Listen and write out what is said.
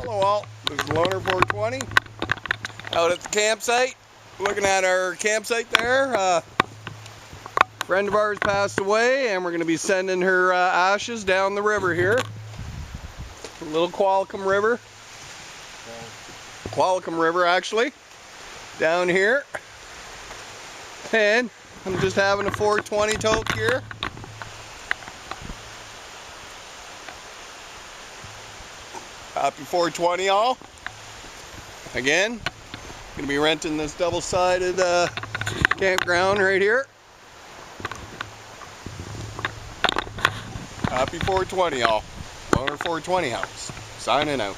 Hello all, this is Loner 420 out at the campsite. Looking at our campsite there. A friend of ours passed away and we're going to be sending her ashes down the river here. A little Qualicum River. Qualicum River actually. Down here. And I'm just having a 420 toke here. Happy 420 all. Again, gonna be renting this double-sided campground right here. Happy 420 all. Loner 420 house. Signing out.